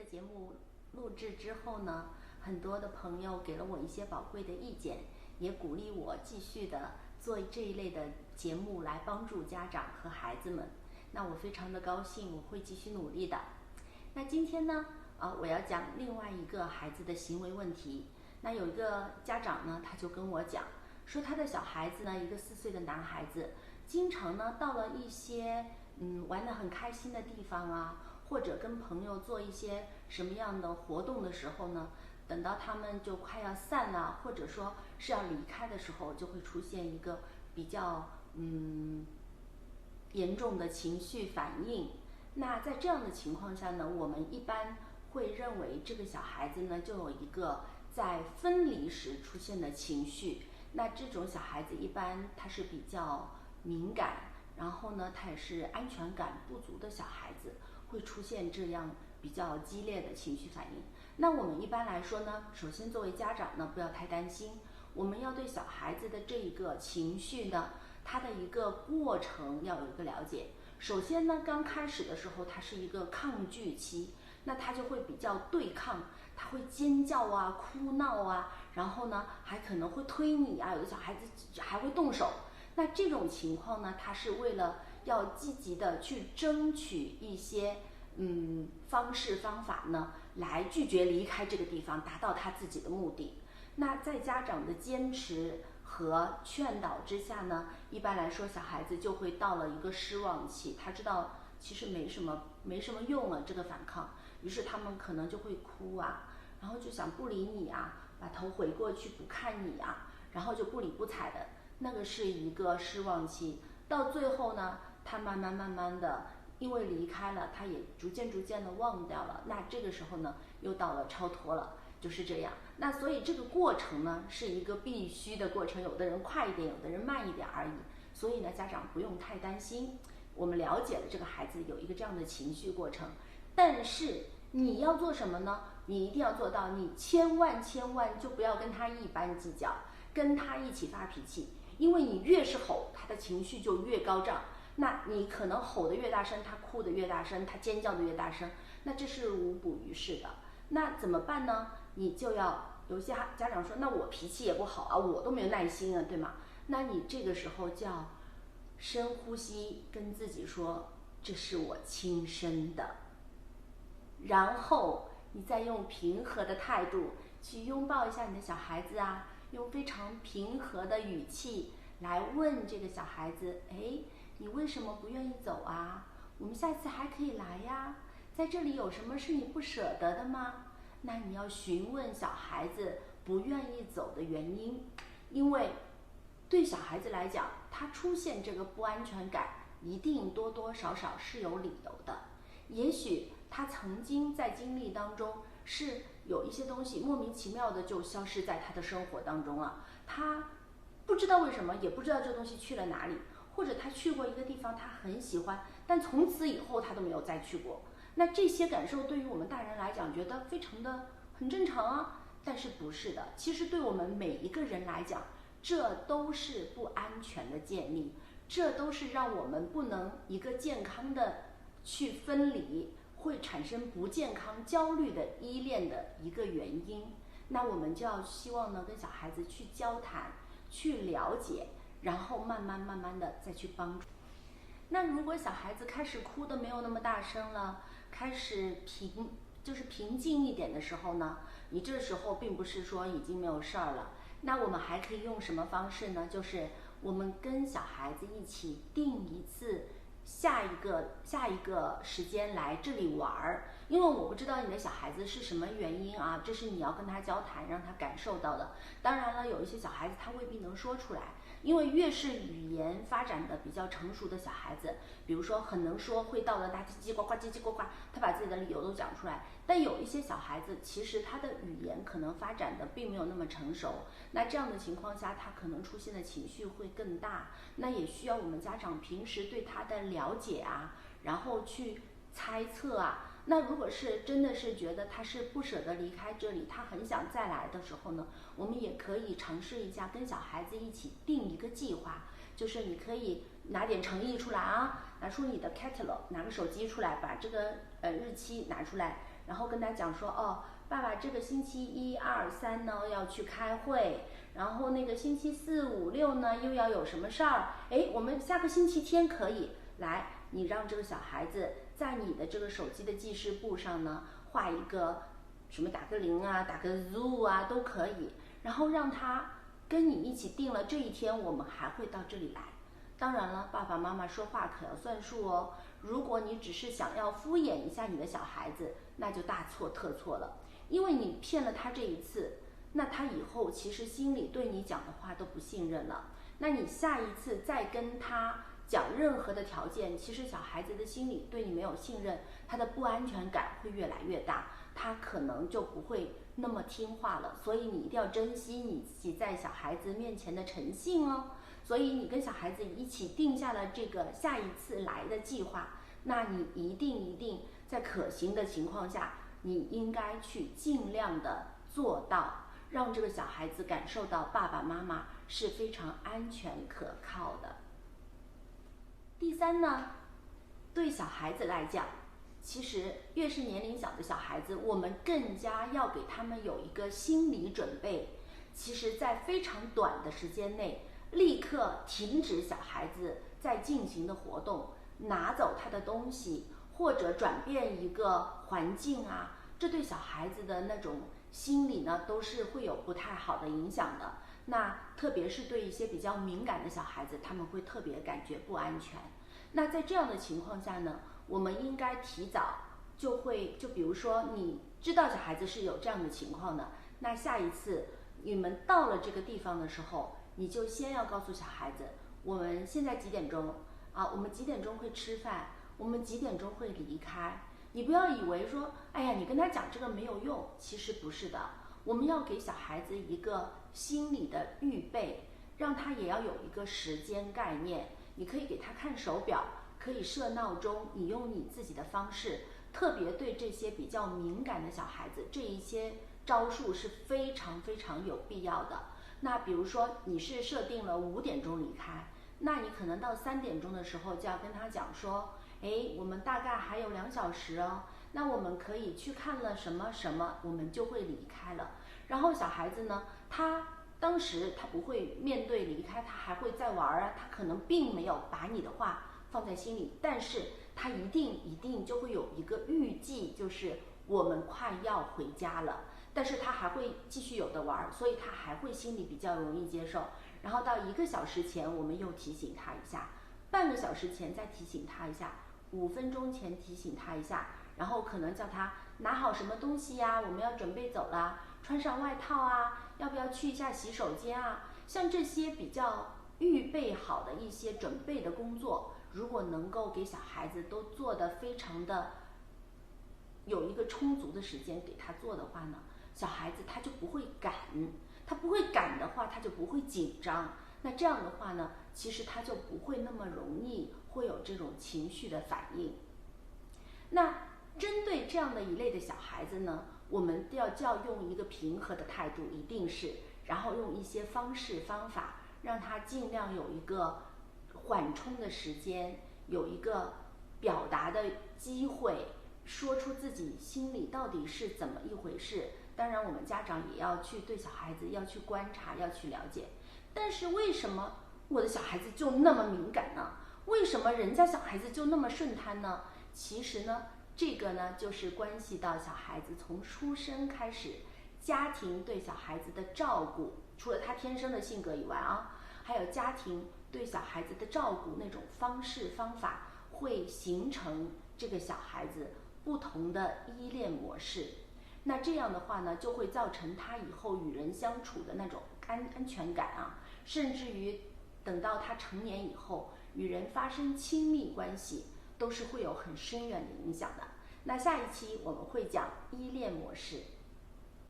节目录制之后呢，很多的朋友给了我一些宝贵的意见，也鼓励我继续的做这一类的节目来帮助家长和孩子们。那我非常的高兴，我会继续努力的。那今天呢，我要讲另外一个孩子的行为问题。那有一个家长呢，他就跟我讲，说他的小孩子呢，一个4岁的男孩子，经常呢到了一些玩得很开心的地方啊，或者跟朋友做一些什么样的活动的时候呢，等到他们就快要散了，或者说是要离开的时候，就会出现一个比较严重的情绪反应。那在这样的情况下呢，我们一般会认为这个小孩子呢就有一个在分离时出现的情绪。那这种小孩子一般他是比较敏感，然后呢他也是安全感不足的小孩子，会出现这样比较激烈的情绪反应。那我们一般来说呢，首先作为家长呢，不要太担心，我们要对小孩子的这一个情绪呢，它的一个过程要有一个了解。首先呢，刚开始的时候它是一个抗拒期，那他就会比较对抗，他会尖叫啊、哭闹啊，然后呢还可能会推你啊，有的小孩子还会动手。那这种情况呢，他是为了要积极的去争取一些方式方法呢，来拒绝离开这个地方，达到他自己的目的。那在家长的坚持和劝导之下呢，一般来说小孩子就会到了一个失望期，他知道其实没什么用了这个反抗，于是他们可能就会哭啊，然后就想不理你啊，把头回过去不看你啊，然后就不理不睬的，那个是一个失望期。到最后呢，他慢慢的因为离开了，他也逐渐的忘掉了，那这个时候呢又到了超脱了，就是这样。那所以这个过程呢是一个必须的过程，有的人快一点，有的人慢一点而已。所以呢，家长不用太担心，我们了解了这个孩子有一个这样的情绪过程，但是你要做什么呢？你一定要做到，你千万就不要跟他一般计较，跟他一起发脾气，因为你越是吼，他的情绪就越高涨。那你可能吼得越大声，他哭得越大声，他尖叫得越大声，那这是无补于事的。那怎么办呢？你就要，有些家长说，那我脾气也不好啊，我都没有耐心啊，对吗？那你这个时候就要深呼吸，跟自己说，这是我亲生的。然后你再用平和的态度去拥抱一下你的小孩子啊，用非常平和的语气来问这个小孩子，你为什么不愿意走啊？我们下次还可以来呀，在这里有什么是你不舍得的吗？那你要询问小孩子不愿意走的原因，因为对小孩子来讲，他出现这个不安全感一定多多少少是有理由的。也许他曾经在经历当中是有一些东西莫名其妙的就消失在他的生活当中了，他不知道为什么，也不知道这东西去了哪里，或者他去过一个地方他很喜欢，但从此以后他都没有再去过。那这些感受对于我们大人来讲觉得非常的很正常啊，但是不是的，其实对我们每一个人来讲，这都是不安全的建立，这都是让我们不能一个健康的去分离，会产生不健康焦虑的依恋的一个原因。那我们就要希望呢跟小孩子去交谈，去了解，然后慢慢的再去帮助。那如果小孩子开始哭的没有那么大声了，开始平静一点的时候呢，你这时候并不是说已经没有事儿了，那我们还可以用什么方式呢？就是我们跟小孩子一起定一次下一个时间来这里玩儿。因为我不知道你的小孩子是什么原因啊，这是你要跟他交谈，让他感受到的。当然了，有一些小孩子他未必能说出来，因为越是语言发展的比较成熟的小孩子，比如说很能说，会到了他叽叽呱呱叽叽呱呱，他把自己的理由都讲出来。但有一些小孩子其实他的语言可能发展的并没有那么成熟，那这样的情况下他可能出现的情绪会更大，那也需要我们家长平时对他的了解啊，然后去猜测啊。那如果是真的是觉得他是不舍得离开这里，他很想再来的时候呢，我们也可以尝试一下跟小孩子一起定一个计划，就是你可以拿点诚意出来啊，拿出你的 catalog， 拿个手机出来，把这个日期拿出来，然后跟他讲说，哦，爸爸这个星期1、2、3呢要去开会，然后那个星期4、5、6呢又要有什么事儿，哎，我们下个星期天可以来，你让这个小孩子在你的这个手机的记事簿上呢画一个什么，打个0啊，打个 zoo 啊都可以，然后让他跟你一起定了这一天我们还会到这里来。当然了，爸爸妈妈说话可要算数哦。如果你只是想要敷衍一下你的小孩子，那就大错特错了。因为你骗了他这一次，那他以后其实心里对你讲的话都不信任了。那你下一次再跟他讲任何的条件，其实小孩子的心里对你没有信任，他的不安全感会越来越大，他可能就不会那么听话了。所以你一定要珍惜你自己在小孩子面前的诚信哦。所以你跟小孩子一起定下了这个下一次来的计划，那你一定在可行的情况下，你应该去尽量的做到，让这个小孩子感受到爸爸妈妈是非常安全可靠的。第3呢，对小孩子来讲，其实越是年龄小的小孩子，我们更加要给他们有一个心理准备。其实在非常短的时间内，立刻停止小孩子在进行的活动，拿走他的东西，或者转变一个环境啊，这对小孩子的那种心理呢都是会有不太好的影响的。那特别是对一些比较敏感的小孩子，他们会特别感觉不安全。那在这样的情况下呢，我们应该提早就比如说你知道小孩子是有这样的情况的，那下一次你们到了这个地方的时候，你就先要告诉小孩子，我们现在几点钟啊？我们几点钟会吃饭？我们几点钟会离开？你不要以为说，哎呀，你跟他讲这个没有用，其实不是的。我们要给小孩子一个心理的预备，让他也要有一个时间概念。你可以给他看手表，可以设闹钟，你用你自己的方式。特别对这些比较敏感的小孩子，这一些招数是非常有必要的。那比如说你是设定了5点钟离开，那你可能到3点钟的时候就要跟他讲说，哎，我们大概还有2小时哦，那我们可以去看了什么什么，我们就会离开了。然后小孩子呢，他当时他不会面对离开，他还会再玩啊，他可能并没有把你的话放在心里，但是他一定就会有一个预计，就是我们快要回家了，但是他还会继续有的玩，所以他还会心里比较容易接受。然后到1个小时前我们又提醒他一下，半个小时前再提醒他一下，5分钟前提醒他一下，然后可能叫他拿好什么东西呀，我们要准备走了，穿上外套啊，要不要去一下洗手间啊。像这些比较预备好的一些准备的工作，如果能够给小孩子都做得非常的有一个充足的时间给他做的话呢，小孩子他就不会赶，他不会赶的话他就不会紧张，那这样的话呢，其实他就不会那么容易会有这种情绪的反应。那针对这样的一类的小孩子呢，我们就要用一个平和的态度，一定是，然后用一些方式方法让他尽量有一个缓冲的时间，有一个表达的机会，说出自己心里到底是怎么一回事。当然我们家长也要去对小孩子要去观察，要去了解。但是为什么我的小孩子就那么敏感呢？为什么人家小孩子就那么顺摊呢？其实呢，这个呢就是关系到小孩子从出生开始，家庭对小孩子的照顾，除了他天生的性格以外啊，还有家庭对小孩子的照顾那种方式方法，会形成这个小孩子不同的依恋模式。那这样的话呢，就会造成他以后与人相处的那种安全感啊，甚至于等到他成年以后，与人发生亲密关系，都是会有很深远的影响的。那下一期我们会讲依恋模式。